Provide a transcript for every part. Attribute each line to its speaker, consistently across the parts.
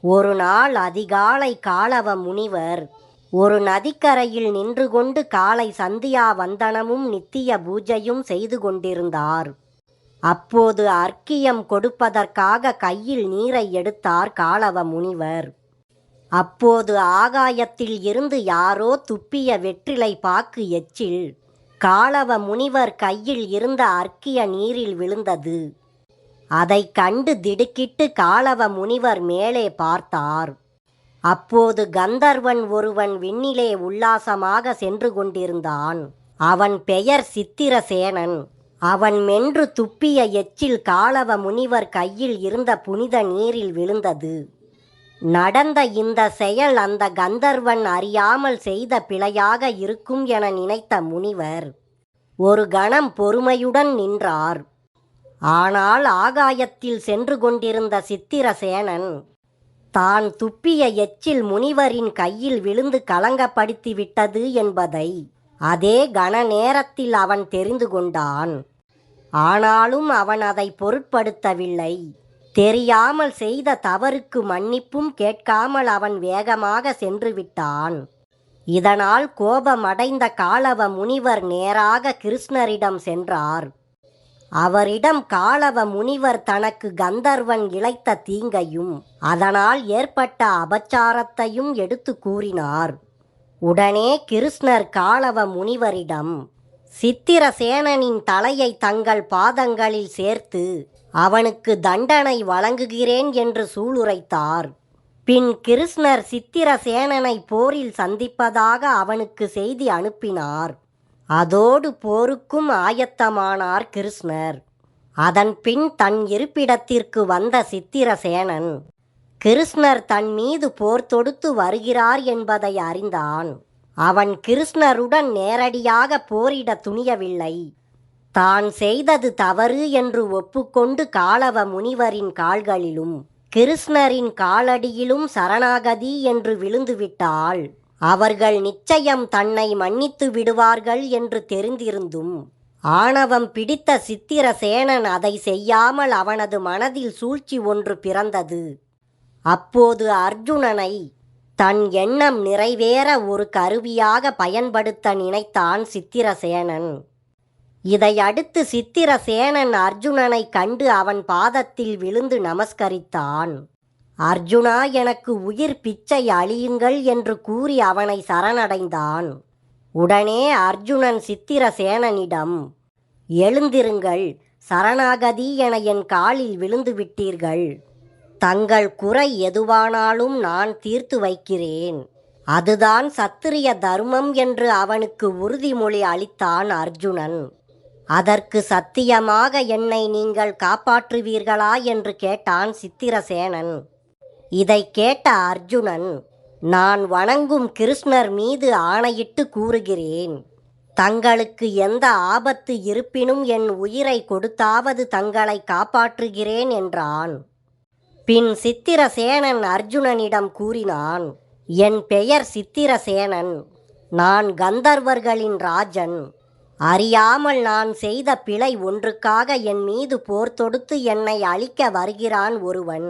Speaker 1: ஒரு நாள் அதிகாலை காலவ முனிவர் ஒரு நதிக்கரையில் நின்று கொண்டு காலை சந்தியா வந்தனமும் நித்திய பூஜையும் செய்து கொண்டிருந்தார். அப்போது அர்க்கியம் கொடுப்பதற்காக கையில் நீரை எடுத்தார் காலவ முனிவர். அப்போது ஆகாயத்தில் இருந்து யாரோ துப்பிய வெற்றிலை பாக்கு எச்சில் காலவ முனிவர் கையில் இருந்த அர்க்கிய நீரில் விழுந்தது. அதை கண்டு திடுக்கிட்டு காலவ முனிவர் மேலே பார்த்தார். அப்போது கந்தர்வன் ஒருவன் விண்ணிலே உல்லாசமாக சென்று கொண்டிருந்தான். அவன் பெயர் சித்திரசேனன். அவன் மென்று துப்பிய எச்சில் காலவ முனிவர் கையில் இருந்த புனித நீரில் விழுந்தது. நடந்த இந்த செயல் அந்த கந்தர்வன் அறியாமல் செய்த பிழையாக இருக்கும் என நினைத்த முனிவர் ஒரு கணம் பொறுமையுடன் நின்றார். ஆனால் ஆகாயத்தில் சென்று கொண்டிருந்த சித்திரசேனன் தான் துப்பிய எச்சில் முனிவரின் கையில் விழுந்து கலங்கப்படுத்திவிட்டது என்பதை அதே கண நேரத்தில் அவன் தெரிந்து கொண்டான். ஆனாலும் அவன் அதை பொருட்படுத்தவில்லை. தெரியாமல் செய்த தவறுக்கு மன்னிப்பும் கேட்காமல் அவன் வேகமாக சென்று விட்டான். இதனால் கோபமடைந்த காலவ முனிவர் நேராக கிருஷ்ணரிடம் சென்றார். அவரிடம் காலவ முனிவர் தனக்கு கந்தர்வன் இழைத்த தீங்கையும் அதனால் ஏற்பட்ட அபச்சாரத்தையும் எடுத்து கூறினார். உடனே கிருஷ்ணர் காலவ முனிவரிடம் சித்திரசேனனின் தலையை தங்கள் பாதங்களில் சேர்த்து அவனுக்கு தண்டனை வழங்குகிறேன் என்று சூளுரைத்தார். பின் கிருஷ்ணர் சித்திரசேனனை போரில் சந்திப்பதாக அவனுக்கு செய்தி அனுப்பினார். அதோடு போருக்கும் ஆயத்தமானார் கிருஷ்ணர். அதன் பின் தன் இருப்பிடத்திற்கு வந்த சித்திரசேனன் கிருஷ்ணர் தன் மீது போர் தொடுத்து வருகிறார் என்பதை அறிந்தான். அவன் கிருஷ்ணருடன் நேரடியாக போரிட துணியவில்லை. தான் செய்தது தவறு என்று ஒப்புக்கொண்டு காலவ முனிவரின் கால்களிலும் கிருஷ்ணரின் காலடியிலும் சரணாகதி என்று விழுந்துவிட்டால் அவர்கள் நிச்சயம் தன்னை மன்னித்து விடுவார்கள் என்று தெரிந்திருந்தும் ஆணவம் பிடித்த சித்திரசேனன் அதை செய்யாமல் அவனது மனதில் சூழ்ச்சி ஒன்று பிறந்தது. அப்போது அர்ஜுனனை தன் எண்ணம் நிறைவேற ஒரு கருவியாக பயன்படுத்த நினைத்தான் சித்திரசேனன். இதையடுத்து சித்திரசேனன் அர்ஜுனனை கண்டு அவன் பாதத்தில் விழுந்து நமஸ்கரித்தான். அர்ஜுனா, எனக்கு உயிர் பிச்சை அளியுங்கள் என்று கூறி அவனை சரணடைந்தான். உடனே அர்ஜுனன் சித்திரசேனனிடம், எழுந்திருங்கள், சரணாகதி என என் காலில் விழுந்து விட்டீர்கள். தங்கள் குறை எதுவானாலும் நான் தீர்த்து வைக்கிறேன். அதுதான் சத்திரிய தர்மம் என்று அவனுக்கு உறுதிமொழி அளித்தான் அர்ஜுனன். அதற்கு சத்தியமாக என்னை நீங்கள் காப்பாற்றுவீர்களா என்று கேட்டான் சித்திரசேனன். இதை கேட்ட அர்ஜுனன், நான் வணங்கும் கிருஷ்ணர் மீது ஆணையிட்டு கூறுகிறேன், தங்களுக்கு எந்த ஆபத்து இருப்பினும் என் உயிரை கொடுத்தாவது தங்களை காப்பாற்றுகிறேன் என்றான். பின் சித்திரசேனன் அர்ஜுனனிடம் கூறினான், என் பெயர் சித்திரசேனன். நான் கந்தர்வர்களின் ராஜன். அறியாமல் நான் செய்த பிழை ஒன்றுக்காக என் மீது போர் தொடுத்து என்னை அழிக்க வருகிறான் ஒருவன்.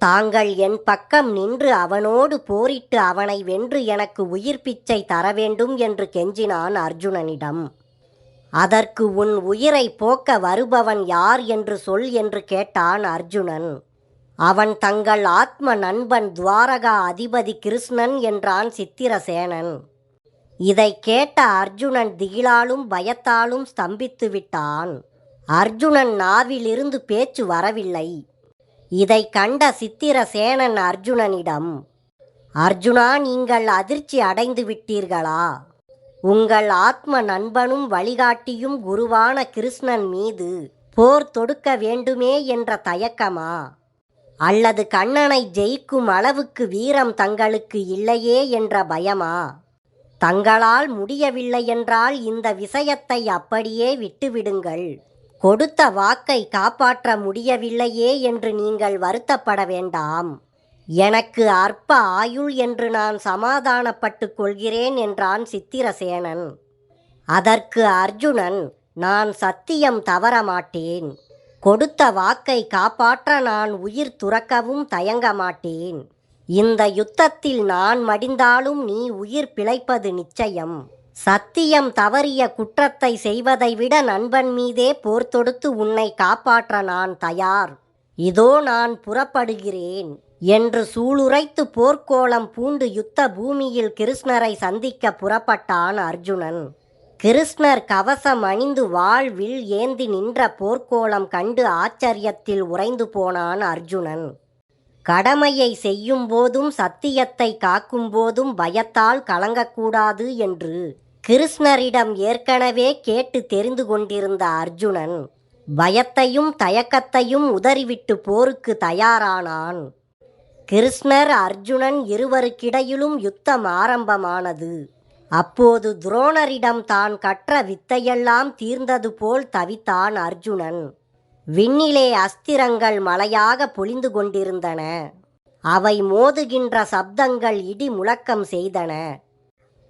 Speaker 1: தாங்கள் என் பக்கம் நின்று அவனோடு போரிட்டு அவனை வென்று எனக்கு உயிர் பிச்சை தர வேண்டும் என்று கெஞ்சினான் அர்ஜுனனிடம். அதற்கு உன் உயிரை போக்க வருபவன் யார் என்று சொல் என்று கேட்டான் அர்ஜுனன். அவன் தங்கள் ஆத்ம நண்பன் துவாரகா அதிபதி கிருஷ்ணன் என்றான் சித்திரசேனன். இதை கேட்ட அர்ஜுனன் திகிலாலும் பயத்தாலும் ஸ்தம்பித்து விட்டான். அர்ஜுனன் நாவிலிருந்து பேச்சு வரவில்லை. இதை கண்ட சித்திரசேனன் அர்ஜுனனிடம், அர்ஜுனா, நீங்கள் அதிர்ச்சி அடைந்து விட்டீர்களா? உங்கள் ஆத்ம நண்பனும் வழிகாட்டியும் குருவான கிருஷ்ணன் மீது போர் தொடுக்க வேண்டுமே என்ற தயக்கமா? அல்லது கண்ணனை ஜெயிக்கும் அளவுக்கு வீரம் தங்களுக்கு இல்லையே என்ற பயமா? தங்களால் முடியவில்லை என்றால் இந்த விஷயத்தை அப்படியே விட்டுவிடுங்கள். கொடுத்த வாக்கை காப்பாற்ற முடியவில்லையே என்று நீங்கள் வருத்தப்பட வேண்டாம். எனக்கு அற்ப ஆயுள் என்று நான் சமாதானப்பட்டு கொள்கிறேன் என்றான் சித்திரசேனன். அதற்கு அர்ஜுனன், நான் சத்தியம் தவறமாட்டேன். கொடுத்த வாக்கை காப்பாற்ற நான் உயிர் துறக்கவும் தயங்க மாட்டேன். இந்த யுத்தத்தில் நான் மடிந்தாலும் நீ உயிர் பிழைப்பது நிச்சயம். சத்தியம் தவறிய குற்றத்தை செய்வதை விட நண்பன் மீதே போர் தொடுத்து உன்னை காப்பாற்ற நான் தயார். இதோ நான் புறப்படுகிறேன் என்று சூளுரைத்து போர்க்கோளம் பூண்டு யுத்த பூமியில் கிருஷ்ணரை சந்திக்க புறப்பட்டான் அர்ஜுனன். கிருஷ்ணர் கவசம் அணிந்து வாள் வில் ஏந்தி நின்ற போர்க்கோளம் கண்டு ஆச்சரியத்தில் உறைந்து போனான் அர்ஜுனன். கடமையை செய்யும் போதும் சத்தியத்தை காக்கும் போதும் பயத்தால் கலங்கக்கூடாது என்று கிருஷ்ணரிடம் ஏற்கனவே கேட்டு தெரிந்து கொண்டிருந்த அர்ஜுனன் பயத்தையும் தயக்கத்தையும் உதறிவிட்டு போருக்கு தயாரானான். கிருஷ்ணர் அர்ஜுனன் இருவருக்கிடையிலும் யுத்தம் ஆரம்பமானது. அப்போது துரோணரிடம் தான் கற்ற வித்தையெல்லாம் தீர்ந்தது போல் தவித்தான் அர்ஜுனன். விண்ணிலே அஸ்திரங்கள் மலையாக பொழிந்து கொண்டிருந்தன. அவை மோதுகின்ற சப்தங்கள் இடி முழக்கம் செய்தன.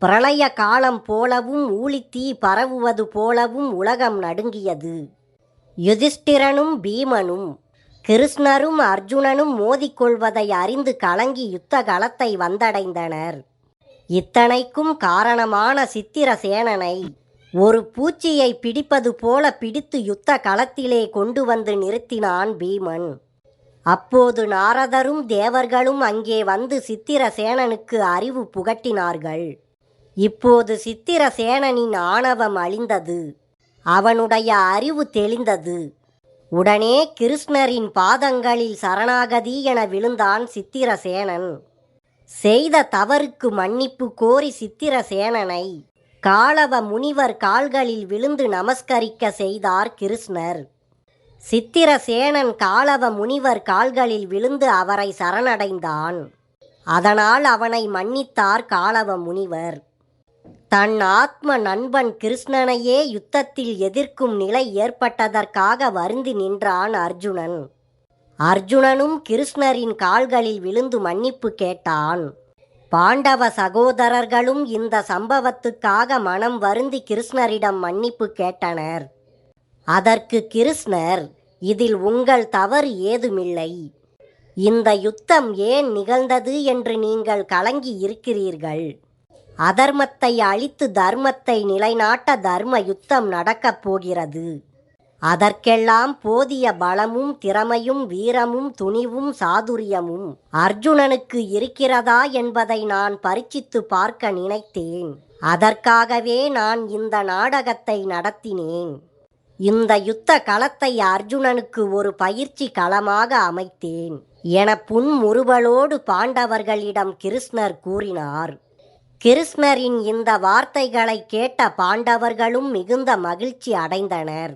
Speaker 1: பிரளய காலம் போலவும் ஊழித்தீ பரவுவது போலவும் உலகம் நடுங்கியது. யுதிஷ்டிரனும் பீமனும் கிருஷ்ணரும் அர்ஜுனனும் மோதிக்கொள்வதை அறிந்து கலங்கி யுத்த களத்தை வந்தடைந்தனர். இத்தனைக்கும் காரணமான சித்திரசேனனை ஒரு பூச்சியை பிடிப்பது போல பிடித்து யுத்த களத்திலே கொண்டு வந்து நிறுத்தினான் பீமன். அப்போது நாரதரும் தேவர்களும் அங்கே வந்து சித்திரசேனனுக்கு அறிவு புகட்டினார்கள். இப்போது சித்திரசேனனின் ஆணவம் அழிந்தது. அவனுடைய அறிவு தெளிந்தது. உடனே கிருஷ்ணரின் பாதங்களில் சரணாகதி என விழுந்தான் சித்திரசேனன். செய்த தவறுக்கு மன்னிப்பு கோரி சித்திரசேனனை காலவ முனிவர் கால்களில் விழுந்து நமஸ்கரிக்க செய்தார் கிருஷ்ணர். சித்திரசேனன் காலவ முனிவர் கால்களில் விழுந்து அவரை சரணடைந்தான். அதனால் அவனை மன்னித்தார் காலவ முனிவர். தன் ஆத்ம நண்பன் கிருஷ்ணனையே யுத்தத்தில் எதிர்க்கும் நிலை ஏற்பட்டதற்காக வருந்தி நின்றான் அர்ஜுனன். அர்ஜுனனும் கிருஷ்ணரின் கால்களில் விழுந்து மன்னிப்பு கேட்டான். பாண்டவ சகோதரர்களும் இந்த சம்பவத்துக்காக மனம் வருந்தி கிருஷ்ணரிடம் மன்னிப்பு கேட்டனர். அதற்கு கிருஷ்ணர், இதில் உங்கள் தவறு ஏதுமில்லை. இந்த யுத்தம் ஏன் நிகழ்ந்தது என்று நீங்கள் கலங்கி இருக்கிறீர்கள். அதர்மத்தை அழித்து தர்மத்தை நிலைநாட்ட தர்ம யுத்தம் நடக்கப் போகிறது. அதற்கெல்லாம் போதிய பலமும் திறமையும் வீரமும் துணிவும் சாதுரியமும் அர்ஜுனனுக்கு இருக்கிறதா என்பதை நான் பரீட்சித்து பார்க்க நினைத்தேன். அதற்காகவே நான் இந்த நாடகத்தை நடத்தினேன். இந்த யுத்த களத்தை அர்ஜுனனுக்கு ஒரு பயிற்சி களமாக அமைத்தேன் என புன்முறுவலோடு பாண்டவர்களிடம் கிருஷ்ணர் கூறினார். கிருஷ்ணரின் இந்த வார்த்தைகளை கேட்ட பாண்டவர்களும் மிகுந்த மகிழ்ச்சி அடைந்தனர்.